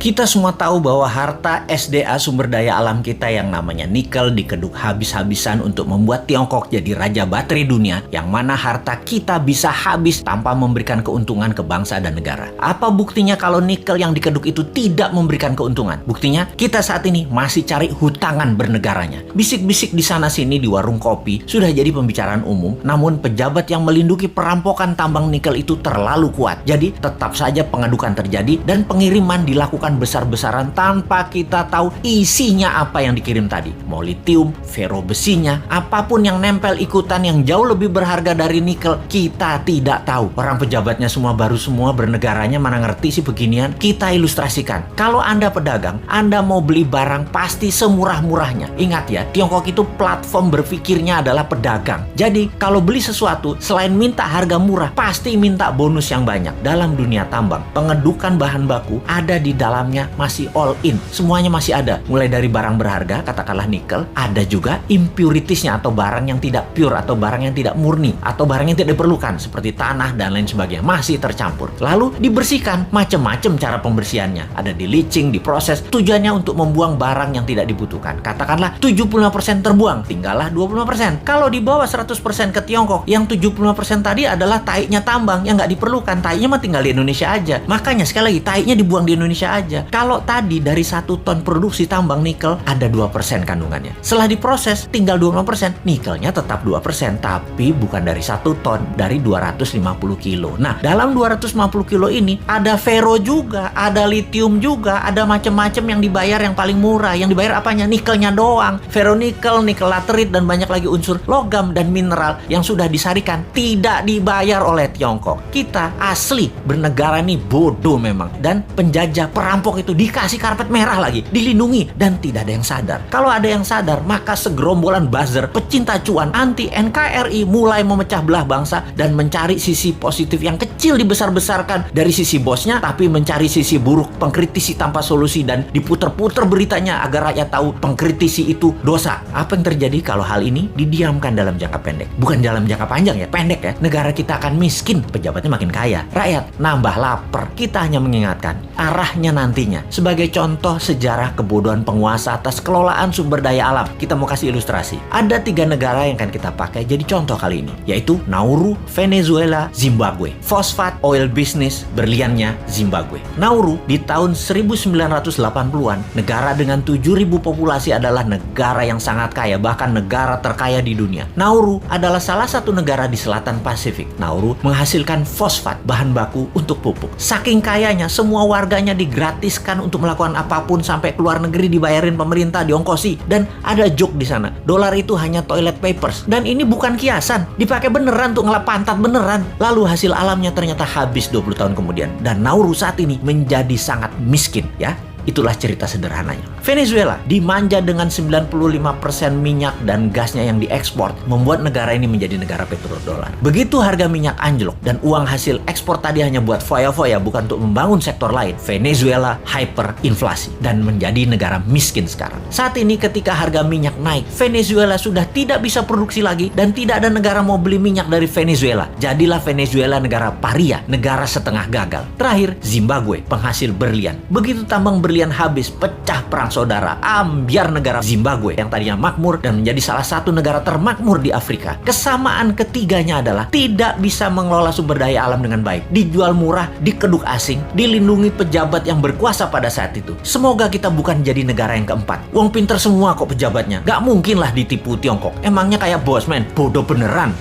Kita semua tahu bahwa harta SDA sumber daya alam kita yang namanya nikel dikeduk habis-habisan untuk membuat Tiongkok jadi raja baterai dunia, yang mana harta kita bisa habis tanpa memberikan keuntungan ke bangsa dan negara. Apa buktinya kalau nikel yang dikeduk itu tidak memberikan keuntungan? Buktinya kita saat ini masih cari hutangan bernegaranya. Bisik-bisik di sana-sini di warung kopi sudah jadi pembicaraan umum, namun pejabat yang melindungi perampokan tambang nikel itu terlalu kuat. Jadi tetap saja pengadukan terjadi dan pengiriman dilakukan besar-besaran tanpa kita tahu isinya apa yang dikirim tadi. Mau litium, fero besinya, apapun yang nempel ikutan yang jauh lebih berharga dari nikel, kita tidak tahu. Orang pejabatnya semua baru semua, bernegaranya mana ngerti sih beginian. Kita ilustrasikan. Kalau Anda pedagang, Anda mau beli barang pasti semurah-murahnya. Ingat ya, Tiongkok itu platform berpikirnya adalah pedagang. Jadi kalau beli sesuatu, selain minta harga murah, pasti minta bonus yang banyak. Dalam dunia tambang, pengedukan bahan baku ada di dalamnya masih all in. Semuanya masih ada. Mulai dari barang berharga, katakanlah nikel, ada juga impuritiesnya atau barang yang tidak pure atau barang yang tidak murni atau barang yang tidak diperlukan seperti tanah dan lain sebagainya, masih tercampur. Lalu dibersihkan, macam-macam cara pembersihannya. Ada di leaching, diproses, tujuannya untuk membuang barang yang tidak dibutuhkan. Katakanlah 75% terbuang, tinggallah 25%. Kalau dibawa 100% ke Tiongkok, yang 75% tadi adalah taiknya tambang yang nggak diperlukan. Taiknya mah tinggal di Indonesia aja. Makanya sekali lagi, taiknya dibuang di Indonesia aja. Kalau tadi dari 1 ton produksi tambang nikel ada 2% kandungannya. Setelah diproses tinggal 25%, nikelnya tetap 2%, tapi bukan dari 1 ton, dari 250 kilo. Nah, dalam 250 kilo ini ada fero juga, ada litium juga, ada macam-macam yang dibayar yang paling murah. Yang dibayar apanya? Nikelnya doang. Feronikel, nikel laterit, dan banyak lagi unsur logam dan mineral yang sudah disarikan tidak dibayar oleh Tiongkok. Kita asli bernegara nih bodoh memang. Dan penjajah perampok itu dikasih karpet merah lagi, dilindungi, dan tidak ada yang sadar. Kalau ada yang sadar, maka segerombolan buzzer pecinta cuan anti NKRI mulai memecah belah bangsa dan mencari sisi positif yang kecil dibesar-besarkan dari sisi bosnya, tapi mencari sisi buruk, pengkritisi tanpa solusi, dan diputer-puter beritanya agar rakyat tahu pengkritisi itu dosa. Apa yang terjadi kalau hal ini didiamkan dalam jangka pendek? Bukan dalam jangka panjang ya, pendek ya. Negara kita akan miskin, pejabatnya makin kaya, rakyat nambah lapar. Kita hanya mengingatkan arahnya nantinya. Sebagai contoh sejarah kebodohan penguasa atas kelolaan sumber daya alam, kita mau kasih ilustrasi. Ada 3 negara yang akan kita pakai jadi contoh kali ini, yaitu Nauru, Venezuela, Zimbabwe. Fosfat, oil business, berliannya Zimbabwe. Nauru di tahun 1980-an, negara dengan 7.000 populasi adalah negara yang sangat kaya, bahkan negara terkaya di dunia. Nauru adalah salah satu negara di selatan Pasifik. Nauru menghasilkan fosfat, bahan baku untuk pupuk. Saking kayanya, semua warganya digratiskan untuk melakukan apapun, sampai keluar negeri dibayarin pemerintah, diongkosi. Dan ada joke di sana, dolar itu hanya toilet papers. Dan ini bukan kiasan, dipakai beneran untuk ngelap pantat beneran. Lalu hasil alamnya ternyata habis 20 tahun kemudian. Dan Nauru saat ini menjadi sangat miskin ya. Itulah cerita sederhananya. Venezuela dimanja dengan 95% minyak dan gasnya yang diekspor, membuat negara ini menjadi negara petrodolar. Begitu harga minyak anjlok dan uang hasil ekspor tadi hanya buat foya-foya, bukan untuk membangun sektor lain, Venezuela hyperinflasi dan menjadi negara miskin sekarang. Saat ini ketika harga minyak naik, Venezuela sudah tidak bisa produksi lagi dan tidak ada negara mau beli minyak dari Venezuela. Jadilah Venezuela negara paria, negara setengah gagal. Terakhir, Zimbabwe, penghasil berlian. Begitu tambang berlian habis, pecah perang saudara, ambyar negara Zimbabwe yang tadinya makmur dan menjadi salah satu negara termakmur di Afrika. Kesamaan ketiganya adalah tidak bisa mengelola sumber daya alam dengan baik, dijual murah, dikeduk asing, dilindungi pejabat yang berkuasa pada saat itu. Semoga kita bukan jadi negara yang keempat. Uang pinter semua kok pejabatnya, gak mungkin lah ditipu Tiongkok. Emangnya kayak bos men, bodoh beneran.